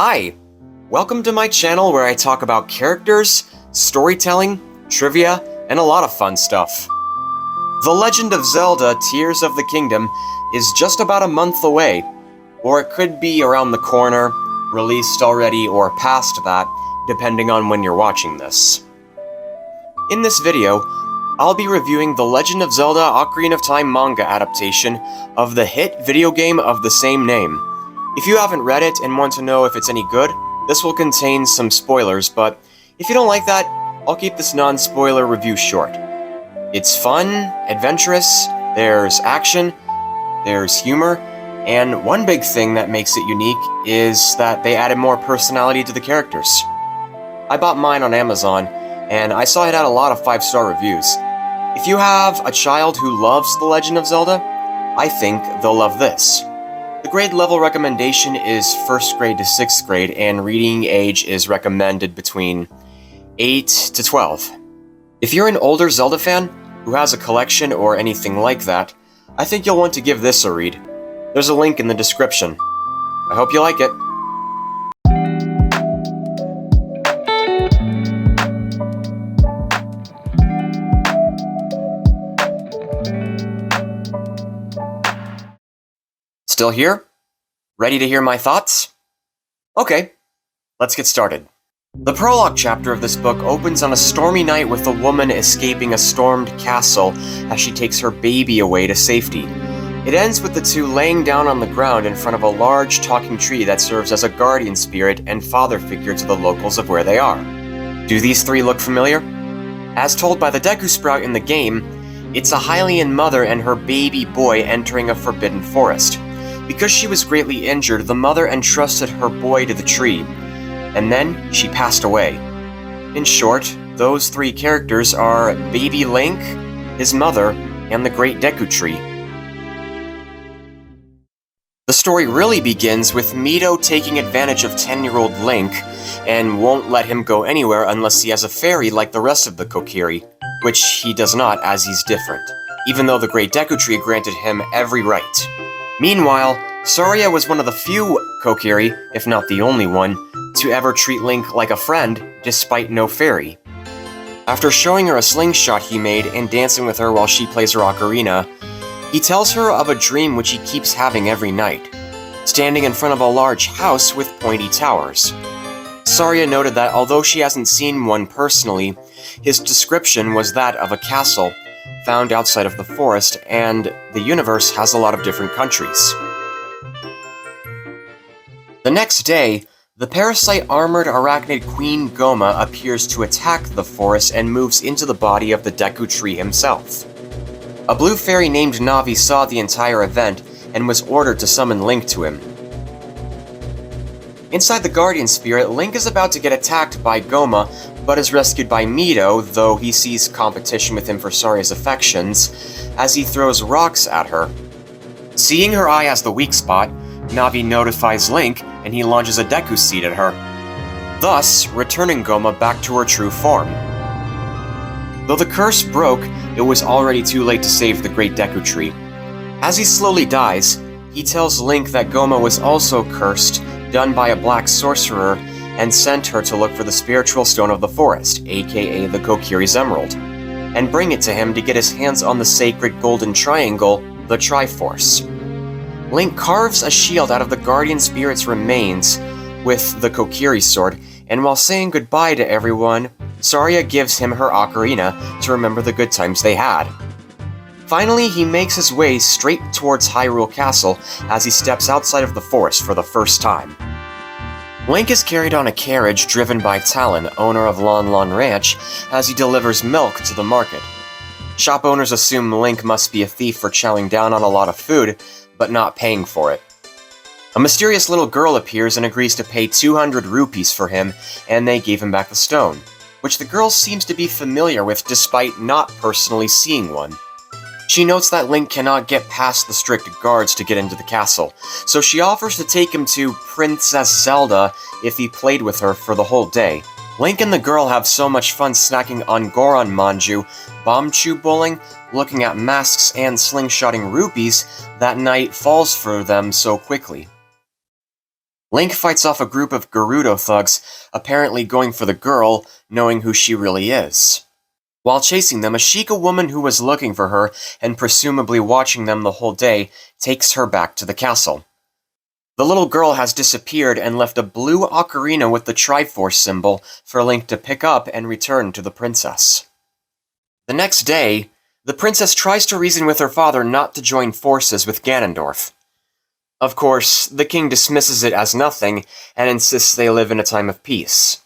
Hi! Welcome to my channel where I talk about characters, storytelling, trivia, and a lot of fun stuff. The Legend of Zelda Tears of the Kingdom is just about a month away, or it could be around the corner, released already or past that, depending on when you're watching this. In this video, I'll be reviewing the Legend of Zelda Ocarina of Time Manga adaptation of the hit video game of the same name. If you haven't read it and want to know if it's any good, this will contain some spoilers, but if you don't like that, I'll keep this non-spoiler review short. It's fun, adventurous, there's action, there's humor, and one big thing that makes it unique is that they added more personality to the characters. I bought mine on Amazon, and I saw it had a lot of 5-star reviews. If you have a child who loves The Legend of Zelda, I think they'll love this. The grade level recommendation is 1st grade to 6th grade, and reading age is recommended between 8 to 12. If you're an older Zelda fan who has a collection or anything like that, I think you'll want to give this a read. There's a link in the description. I hope you like it. Still here? Ready to hear my thoughts? Okay, let's get started. The prologue chapter of this book opens on a stormy night with a woman escaping a stormed castle as she takes her baby away to safety. It ends with the two laying down on the ground in front of a large talking tree that serves as a guardian spirit and father figure to the locals of where they are. Do these three look familiar? As told by the Deku Sprout in the game, it's a Hylian mother and her baby boy entering a forbidden forest. Because she was greatly injured, the mother entrusted her boy to the tree, and then she passed away. In short, those three characters are baby Link, his mother, and the Great Deku Tree. The story really begins with Mito taking advantage of 10-year-old Link, and won't let him go anywhere unless he has a fairy like the rest of the Kokiri, which he does not as he's different, even though the Great Deku Tree granted him every right. Meanwhile, Saria was one of the few Kokiri, if not the only one, to ever treat Link like a friend, despite no fairy. After showing her a slingshot he made and dancing with her while she plays her ocarina, he tells her of a dream which he keeps having every night, standing in front of a large house with pointy towers. Saria noted that although she hasn't seen one personally, his description was that of a castle found outside of the forest, and the universe has a lot of different countries. The next day, the parasite-armored arachnid Queen Goma appears to attack the forest and moves into the body of the Deku Tree himself. A blue fairy named Navi saw the entire event and was ordered to summon Link to him. Inside the Guardian Spirit, Link is about to get attacked by Goma, but is rescued by Mito, though he sees competition with him for Saria's affections, as he throws rocks at her. Seeing her eye as the weak spot, Navi notifies Link, and he launches a Deku Seed at her, thus returning Goma back to her true form. Though the curse broke, it was already too late to save the Great Deku Tree. As he slowly dies, he tells Link that Goma was also cursed, done by a black sorcerer, and sent her to look for the spiritual stone of the forest, aka the Kokiri's Emerald, and bring it to him to get his hands on the sacred golden triangle, the Triforce. Link carves a shield out of the Guardian Spirit's remains with the Kokiri sword, and while saying goodbye to everyone, Saria gives him her ocarina to remember the good times they had. Finally, he makes his way straight towards Hyrule Castle as he steps outside of the forest for the first time. Link is carried on a carriage driven by Talon, owner of Lon Lon Ranch, as he delivers milk to the market. Shop owners assume Link must be a thief for chowing down on a lot of food, but not paying for it. A mysterious little girl appears and agrees to pay 200 rupees for him, and they gave him back the stone, which the girl seems to be familiar with despite not personally seeing one. She notes that Link cannot get past the strict guards to get into the castle, so she offers to take him to Princess Zelda if he played with her for the whole day. Link and the girl have so much fun snacking on Goron Manju, bomb chew bowling, looking at masks and slingshotting rupees that night falls for them so quickly. Link fights off a group of Gerudo thugs, apparently going for the girl, knowing who she really is. While chasing them, a Sheikah woman who was looking for her, and presumably watching them the whole day, takes her back to the castle. The little girl has disappeared and left a blue ocarina with the Triforce symbol for Link to pick up and return to the princess. The next day, the princess tries to reason with her father not to join forces with Ganondorf. Of course, the king dismisses it as nothing and insists they live in a time of peace.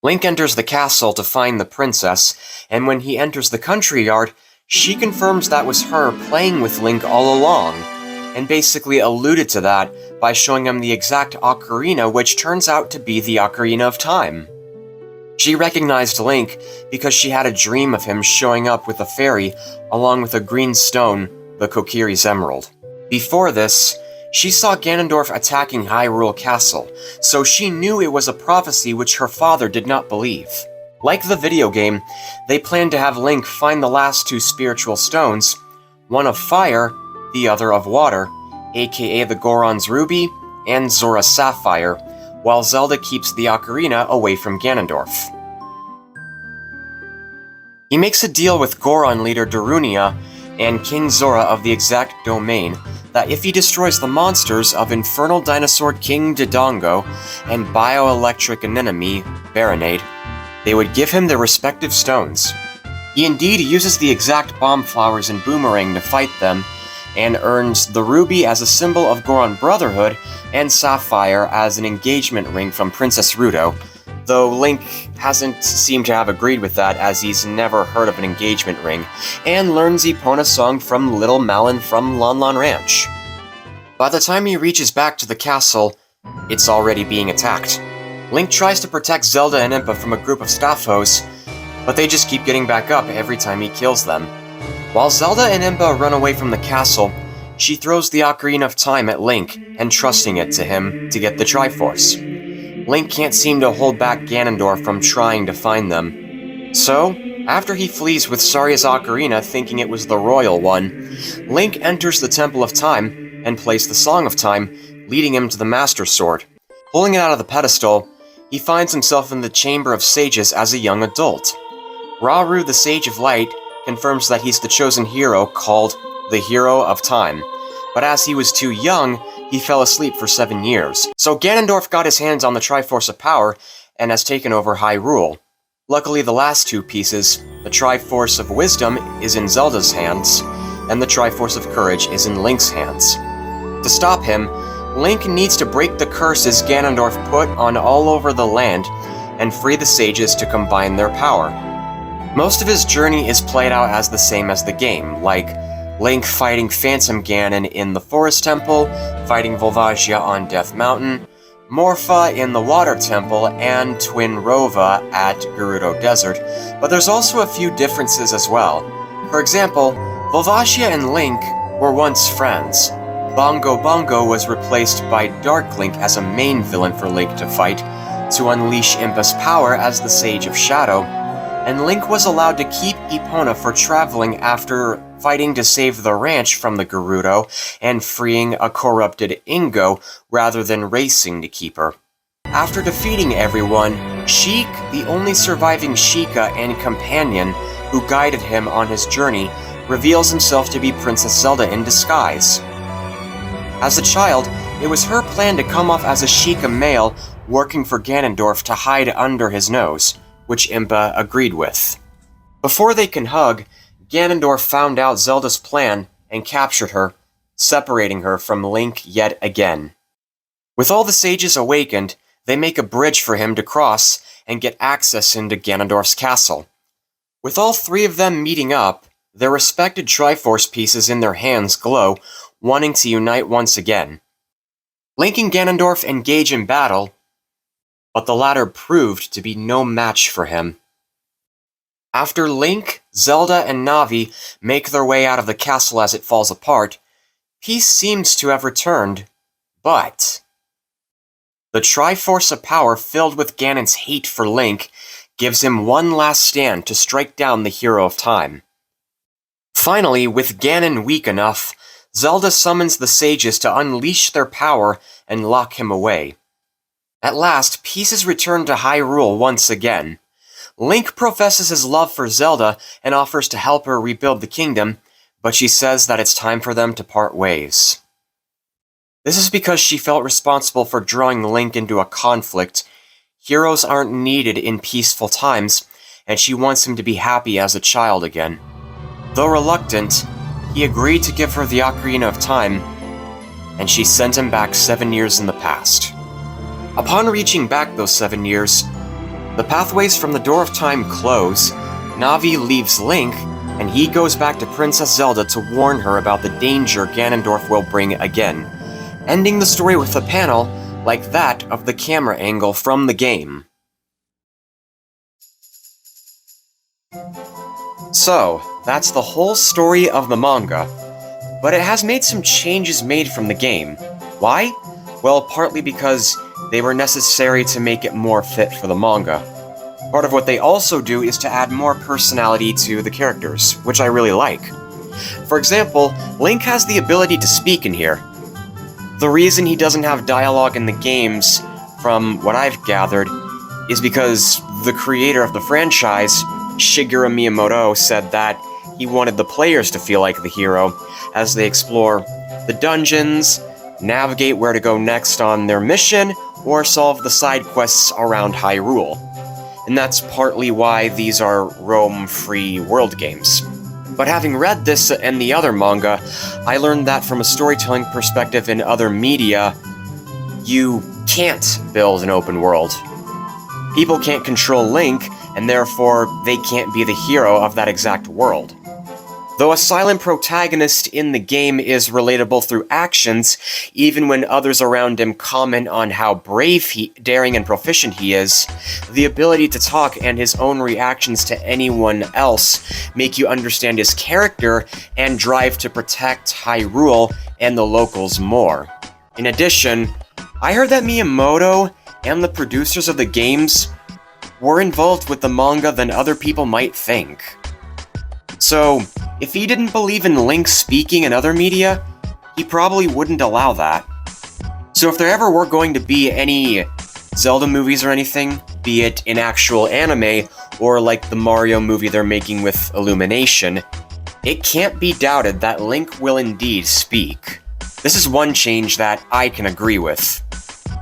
Link enters the castle to find the princess, and when he enters the country yard, she confirms that was her playing with Link all along, and basically alluded to that by showing him the exact ocarina, which turns out to be the Ocarina of Time. She recognized Link because she had a dream of him showing up with a fairy along with a green stone, the Kokiri's Emerald. Before this, she saw Ganondorf attacking Hyrule Castle, so she knew it was a prophecy which her father did not believe. Like the video game, they planned to have Link find the last two spiritual stones, one of fire, the other of water, aka the Goron's Ruby and Zora's Sapphire, while Zelda keeps the ocarina away from Ganondorf. He makes a deal with Goron leader Darunia and King Zora of the exact domain that if he destroys the monsters of Infernal Dinosaur King Dodongo and Bioelectric Anemone, Baronade, they would give him their respective stones. He indeed uses the exact bomb flowers in Boomerang to fight them, and earns the ruby as a symbol of Goron Brotherhood and sapphire as an engagement ring from Princess Ruto, though Link hasn't seemed to have agreed with that as he's never heard of an engagement ring, and learns Epona song from Little Malin from Lon Lon Ranch. By the time he reaches back to the castle, it's already being attacked. Link tries to protect Zelda and Impa from a group of staff hoes, but they just keep getting back up every time he kills them. While Zelda and Impa run away from the castle, she throws the Ocarina of Time at Link, entrusting it to him to get the Triforce. Link can't seem to hold back Ganondorf from trying to find them. So, after he flees with Saria's Ocarina thinking it was the royal one, Link enters the Temple of Time and plays the Song of Time, leading him to the Master Sword. Pulling it out of the pedestal, he finds himself in the Chamber of Sages as a young adult. Rauru, the Sage of Light, confirms that he's the chosen hero called the Hero of Time, but as he was too young, he fell asleep for 7 years. So Ganondorf got his hands on the Triforce of Power and has taken over Hyrule. Luckily, the last two pieces, the Triforce of Wisdom, is in Zelda's hands, and the Triforce of Courage is in Link's hands. To stop him, Link needs to break the curses Ganondorf put on all over the land and free the sages to combine their power. Most of his journey is played out as the same as the game, like Link fighting Phantom Ganon in the Forest Temple, fighting Volvagia on Death Mountain, Morpha in the Water Temple, and Twin Rova at Gerudo Desert, but there's also a few differences as well. For example, Volvagia and Link were once friends. Bongo Bongo was replaced by Dark Link as a main villain for Link to fight, to unleash Impa's power as the Sage of Shadow, and Link was allowed to keep Epona for traveling after fighting to save the ranch from the Gerudo and freeing a corrupted Ingo rather than racing to keep her. After defeating everyone, Sheik, the only surviving Sheikah and companion who guided him on his journey, reveals himself to be Princess Zelda in disguise. As a child, it was her plan to come off as a Sheikah male working for Ganondorf to hide under his nose, which Impa agreed with. Before they can hug, Ganondorf found out Zelda's plan and captured her, separating her from Link yet again. With all the sages awakened, they make a bridge for him to cross and get access into Ganondorf's castle. With all three of them meeting up, their respected Triforce pieces in their hands glow, wanting to unite once again. Link and Ganondorf engage in battle, but the latter proved to be no match for him. After Link, Zelda, and Navi make their way out of the castle as it falls apart, peace seems to have returned, but the Triforce of Power filled with Ganon's hate for Link gives him one last stand to strike down the Hero of Time. Finally, with Ganon weak enough, Zelda summons the sages to unleash their power and lock him away. At last, peace is returned to Hyrule once again. Link professes his love for Zelda and offers to help her rebuild the kingdom, but she says that it's time for them to part ways. This is because she felt responsible for drawing Link into a conflict. Heroes aren't needed in peaceful times, and she wants him to be happy as a child again. Though reluctant, he agreed to give her the Ocarina of Time, and she sent him back 7 years in the past. Upon reaching back those 7 years, the pathways from the Door of Time close, Navi leaves Link, and he goes back to Princess Zelda to warn her about the danger Ganondorf will bring again, ending the story with a panel like that of the camera angle from the game. So, that's the whole story of the manga, but it has made some changes made from the game. Why? Well, partly because they were necessary to make it more fit for the manga. Part of what they also do is to add more personality to the characters, which I really like. For example, Link has the ability to speak in here. The reason he doesn't have dialogue in the games, from what I've gathered, is because the creator of the franchise, Shigeru Miyamoto, said that he wanted the players to feel like the hero as they explore the dungeons, navigate where to go next on their mission, or solve the side quests around Hyrule. And that's partly why these are roam-free world games. But having read this and the other manga, I learned that from a storytelling perspective in other media, you can't build an open world. People can't control Link, and therefore they can't be the hero of that exact world. Though a silent protagonist in the game is relatable through actions, even when others around him comment on how brave, daring, and proficient he is, the ability to talk and his own reactions to anyone else make you understand his character and drive to protect Hyrule and the locals more. In addition, I heard that Miyamoto and the producers of the games were involved with the manga than other people might think. So, if he didn't believe in Link speaking in other media, he probably wouldn't allow that. So if there ever were going to be any Zelda movies or anything, be it in actual anime, or like the Mario movie they're making with Illumination, it can't be doubted that Link will indeed speak. This is one change that I can agree with.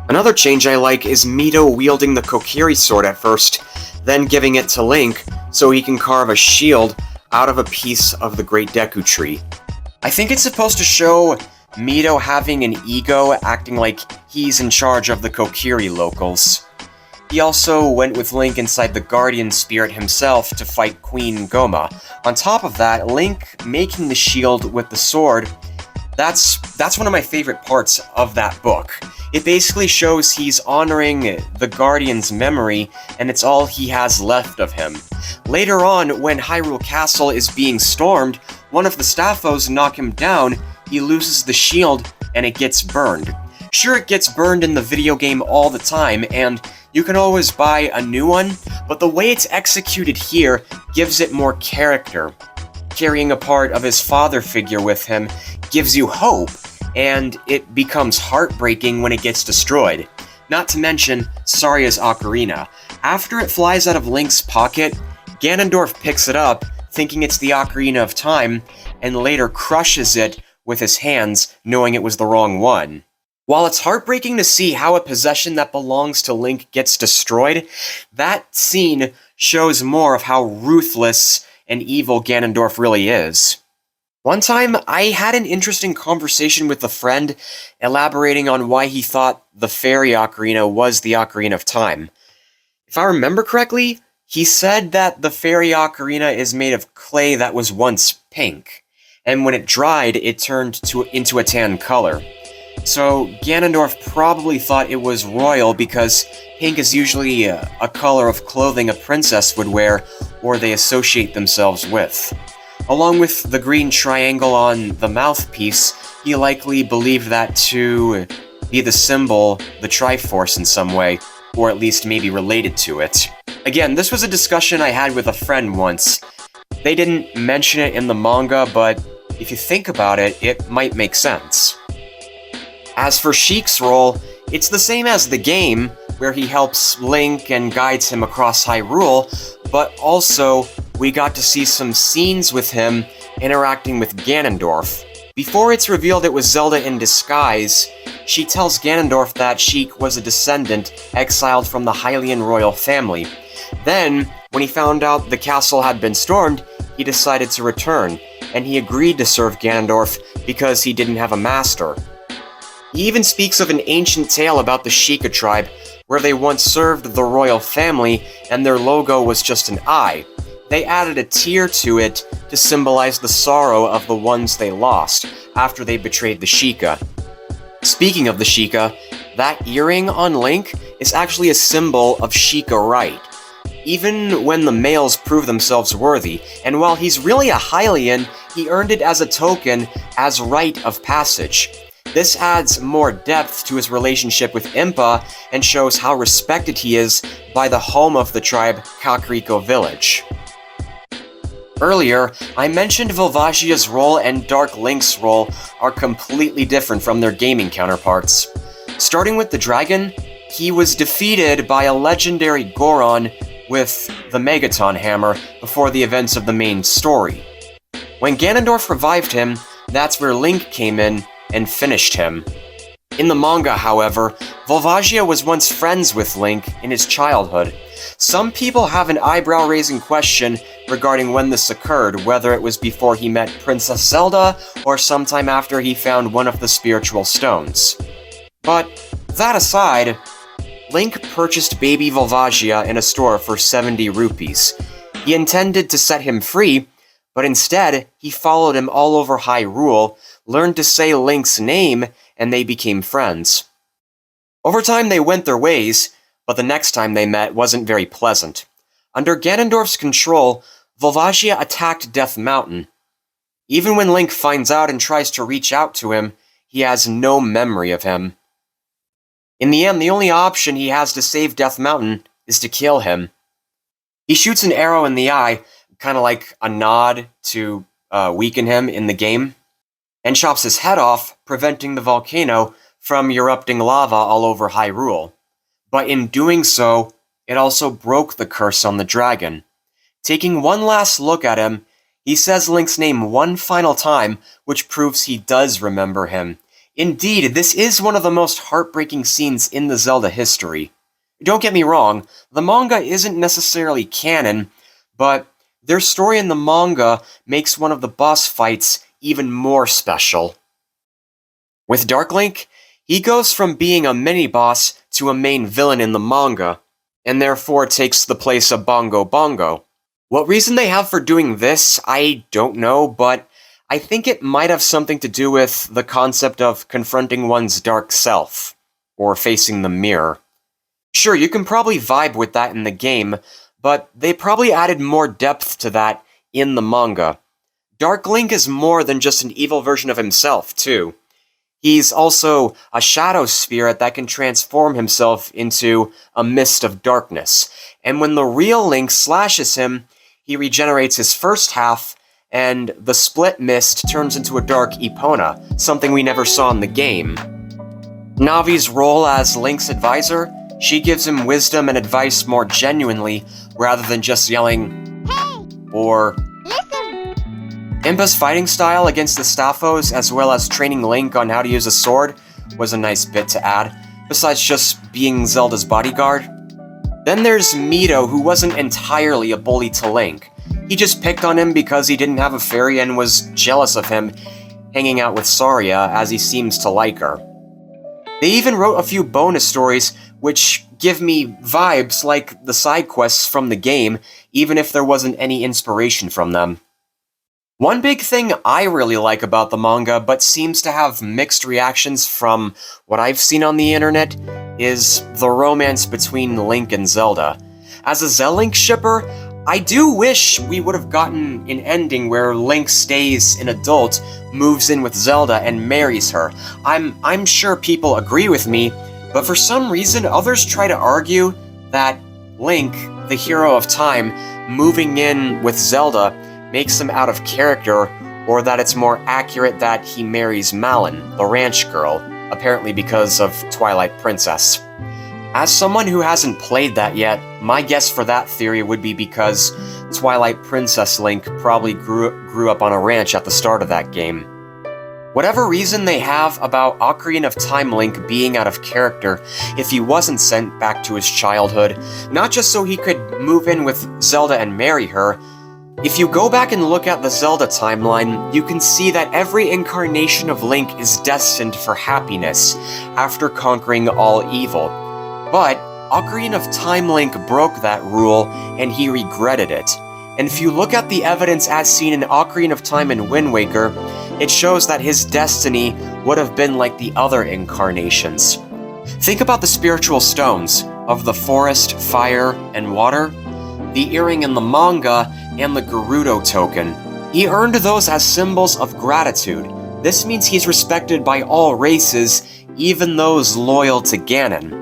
Another change I like is Mito wielding the Kokiri sword at first, then giving it to Link so he can carve a shield out of a piece of the Great Deku Tree. I think it's supposed to show Mito having an ego, acting like he's in charge of the Kokiri locals. He also went with Link inside the Guardian Spirit himself to fight Queen Goma. On top of that, Link making the shield with the sword, that's one of my favorite parts of that book. It basically shows he's honoring the Guardian's memory, and it's all he has left of him. Later on, when Hyrule Castle is being stormed, one of the Staffos knock him down, he loses the shield, and it gets burned. Sure, it gets burned in the video game all the time, and you can always buy a new one, but the way it's executed here gives it more character. Carrying a part of his father figure with him gives you hope, and it becomes heartbreaking when it gets destroyed. Not to mention Saria's ocarina. After it flies out of Link's pocket, Ganondorf picks it up, thinking it's the Ocarina of Time, and later crushes it with his hands, knowing it was the wrong one. While it's heartbreaking to see how a possession that belongs to Link gets destroyed, that scene shows more of how ruthless and evil Ganondorf really is. One time, I had an interesting conversation with a friend, elaborating on why he thought the Fairy Ocarina was the Ocarina of Time. If I remember correctly, he said that the Fairy Ocarina is made of clay that was once pink, and when it dried, it turned into a tan color. So Ganondorf probably thought it was royal because pink is usually a color of clothing a princess would wear or they associate themselves with. Along with the green triangle on the mouthpiece, he likely believed that to be the symbol, the Triforce in some way, or at least maybe related to it. Again, this was a discussion I had with a friend once. They didn't mention it in the manga, but if you think about it, it might make sense. As for Sheik'S Role, it's the same as the game, where he helps Link and guides him across Hyrule, but also we got to see some scenes with him interacting with Ganondorf. Before it's revealed it was Zelda in disguise, she tells Ganondorf that Sheik was a descendant exiled from the Hylian royal family. Then, when he found out the castle had been stormed, he decided to return, and he agreed to serve Ganondorf because he didn't have a master. He even speaks of an ancient tale about the Sheikah tribe, where they once served the royal family and their logo was just an eye. They added a tear to it to symbolize the sorrow of the ones they lost after they betrayed the Sheikah. Speaking of the Sheikah, that earring on Link is actually a symbol of Sheikah right. Even when the males prove themselves worthy, and while he's really a Hylian, he earned it as a token, as rite of passage. This adds more depth to his relationship with Impa and shows how respected he is by the home of the tribe, Kakariko Village. Earlier, I mentioned Volvagia's role and Dark Link's role are completely different from their gaming counterparts. Starting with the dragon, he was defeated by a legendary Goron with the Megaton Hammer before the events of the main story. When Ganondorf revived him, that's where Link came in and finished him. In the manga, however, Volvagia was once friends with Link in his childhood. Some people have an eyebrow-raising question regarding when this occurred, whether it was before he met Princess Zelda or sometime after he found one of the spiritual stones. But that aside, Link purchased baby Volvagia in a store for 70 rupees. He intended to set him free, but instead, he followed him all over Hyrule, learned to say Link's name, and they became friends. Over time, they went their ways, but the next time they met wasn't very pleasant. Under Ganondorf's control, Volvagia attacked Death Mountain. Even when Link finds out and tries to reach out to him, he has no memory of him. In the end, the only option he has to save Death Mountain is to kill him. He shoots an arrow in the eye, kind of like a nod to weaken him in the game, and chops his head off, preventing the volcano from erupting lava all over Hyrule. But in doing so, it also broke the curse on the dragon. Taking one last look at him, he says Link's name one final time, which proves he does remember him. Indeed, this is one of the most heartbreaking scenes in the Zelda history. Don't get me wrong, the manga isn't necessarily canon, but their story in the manga makes one of the boss fights even more special. With Dark Link, he goes from being a mini-boss to a main villain in the manga, and therefore takes the place of Bongo Bongo. What reason they have for doing this, I don't know, but I think it might have something to do with the concept of confronting one's dark self, or facing the mirror. Sure, you can probably vibe with that in the game, but they probably added more depth to that in the manga. Dark Link is more than just an evil version of himself, too. He's also a shadow spirit that can transform himself into a mist of darkness, and when the real Link slashes him, he regenerates his first half, and the split mist turns into a dark Epona, something we never saw in the game. Navi's role as Link's advisor, she gives him wisdom and advice more genuinely, rather than just yelling, "Hey!" or "Listen!" Impa's fighting style against the Staphos, as well as training Link on how to use a sword, was a nice bit to add, besides just being Zelda's bodyguard. Then there's Mido, who wasn't entirely a bully to Link. He just picked on him because he didn't have a fairy and was jealous of him hanging out with Saria, as he seems to like her. They even wrote a few bonus stories which give me vibes like the side quests from the game, even if there wasn't any inspiration from them. One big thing I really like about the manga, but seems to have mixed reactions from what I've seen on the internet, is the romance between Link and Zelda. As a Zelda-Link shipper, I do wish we would have gotten an ending where Link stays an adult, moves in with Zelda, and marries her. I'm sure people agree with me, but for some reason others try to argue that Link, the hero of time, moving in with Zelda makes him out of character, or that it's more accurate that he marries Malon, the ranch girl, apparently because of Twilight Princess. As someone who hasn't played that yet, my guess for that theory would be because Twilight Princess Link probably grew up on a ranch at the start of that game. Whatever reason they have about Ocarina of Time Link being out of character if he wasn't sent back to his childhood, not just so he could move in with Zelda and marry her, if you go back and look at the Zelda timeline, you can see that every incarnation of Link is destined for happiness after conquering all evil. But Ocarina of Time Link broke that rule, and he regretted it. And if you look at the evidence as seen in Ocarina of Time and Wind Waker, it shows that his destiny would have been like the other incarnations. Think about the spiritual stones of the forest, fire, and water, the earring in the manga, and the Gerudo token. He earned those as symbols of gratitude. This means he's respected by all races, even those loyal to Ganon.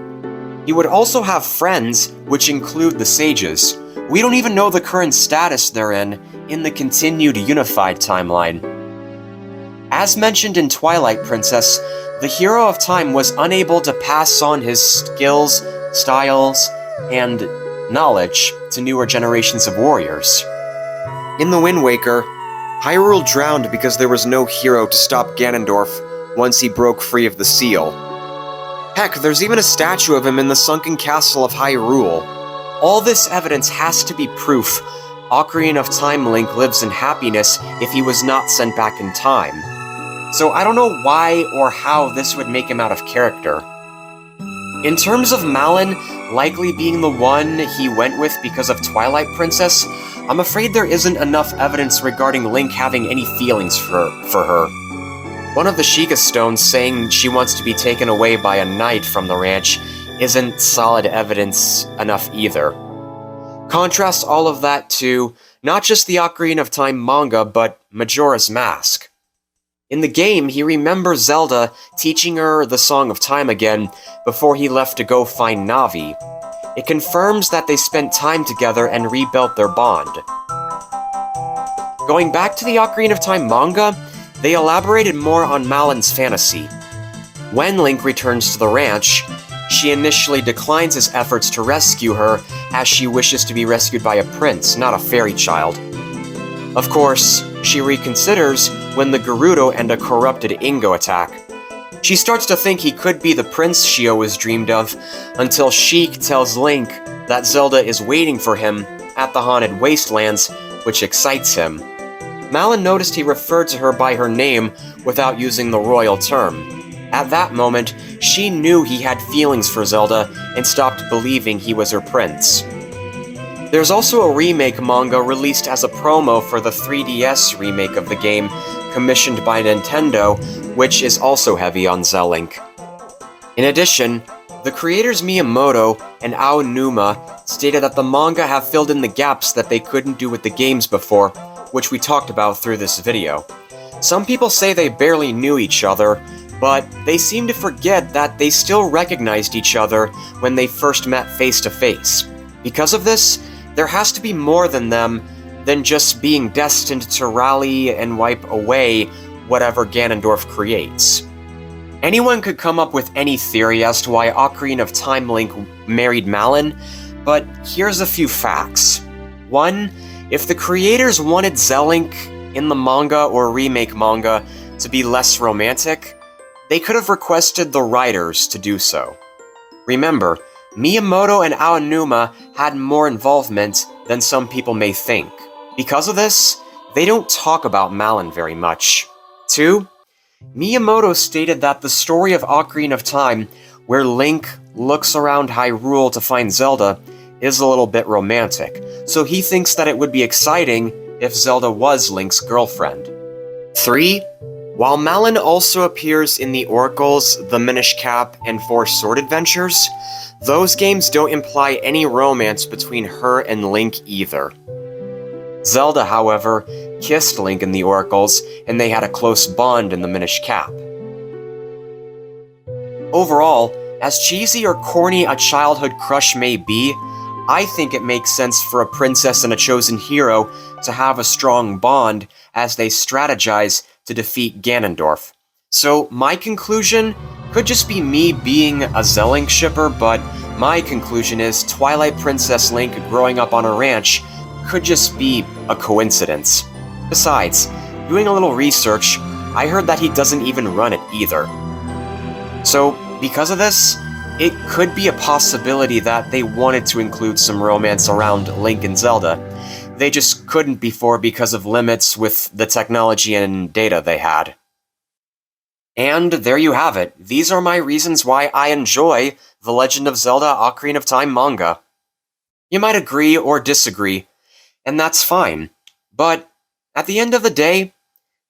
He would also have friends, which include the sages. We don't even know the current status they're in the continued unified timeline. As mentioned in Twilight Princess, the hero of time was unable to pass on his skills, styles, and knowledge to newer generations of warriors. In the Wind Waker, Hyrule drowned because there was no hero to stop Ganondorf once he broke free of the seal. Heck, there's even a statue of him in the sunken castle of Hyrule. All this evidence has to be proof Ocarina of Time Link lives in happiness if he was not sent back in time. So I don't know why or how this would make him out of character. In terms of Malon likely being the one he went with because of Twilight Princess, I'm afraid there isn't enough evidence regarding Link having any feelings for her. One of the Sheik'S stones saying she wants to be taken away by a knight from the ranch isn't solid evidence enough either. Contrast all of that to not just the Ocarina of Time manga, but Majora's Mask. In the game, he remembers Zelda teaching her the Song of Time again before he left to go find Navi. It confirms that they spent time together and rebuilt their bond. Going back to the Ocarina of Time manga, they elaborated more on Malon's fantasy. When Link returns to the ranch, she initially declines his efforts to rescue her as she wishes to be rescued by a prince, not a fairy child. Of course, she reconsiders when the Gerudo and a corrupted Ingo attack. She starts to think he could be the prince she always dreamed of, until Sheik tells Link that Zelda is waiting for him at the Haunted Wastelands, which excites him. Malon noticed he referred to her by her name without using the royal term. At that moment, she knew he had feelings for Zelda and stopped believing he was her prince. There's also a remake manga released as a promo for the 3DS remake of the game, commissioned by Nintendo, which is also heavy on Zelink. In addition, the creators Miyamoto and Aonuma stated that the manga have filled in the gaps that they couldn't do with the games before, which we talked about through this video. Some people say they barely knew each other, but they seem to forget that they still recognized each other when they first met face to face. Because of this, there has to be more than them than just being destined to rally and wipe away whatever Ganondorf creates. Anyone could come up with any theory as to why Ocarina of Time Link married Malon, but here's a few facts. 1. If the creators wanted Zelink in the manga or remake manga to be less romantic, they could have requested the writers to do so. Remember, Miyamoto and Aonuma had more involvement than some people may think. Because of this, they don't talk about Malon very much. 2. Miyamoto stated that the story of Ocarina of Time, where Link looks around Hyrule to find Zelda, is a little bit romantic, so he thinks that it would be exciting if Zelda was Link's girlfriend. 3. While Malon also appears in the Oracles, the Minish Cap, and Four Sword Adventures, those games don't imply any romance between her and Link either. Zelda, however, kissed Link in the Oracles, and they had a close bond in the Minish Cap. Overall, as cheesy or corny a childhood crush may be, I think it makes sense for a princess and a chosen hero to have a strong bond as they strategize to defeat Ganondorf. So my conclusion could just be me being a Zelink shipper, but My conclusion is Twilight Princess Link growing up on a ranch could just be a coincidence. Besides, doing a little research, I heard that he doesn't even run it either. So, because of this, it could be a possibility that they wanted to include some romance around Link and Zelda. They just couldn't before because of limits with the technology and data they had. And there you have it. These are my reasons why I enjoy The Legend of Zelda Ocarina of Time Manga. You might agree or disagree, and that's fine. But at the end of the day,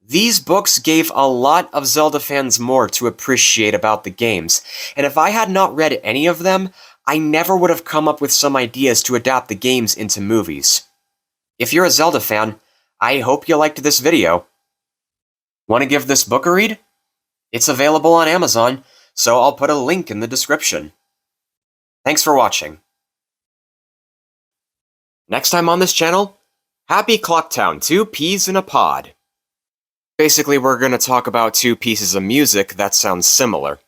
these books gave a lot of Zelda fans more to appreciate about the games, and if I had not read any of them, I never would have come up with some ideas to adapt the games into movies. If you're a Zelda fan, I hope you liked this video. Want to give this book a read? It's available on Amazon, so I'll put a link in the description. Thanks for watching. Next time on this channel, Happy Clocktown, 2 Peas in a Pod. Basically, we're going to talk about 2 pieces of music that sound similar.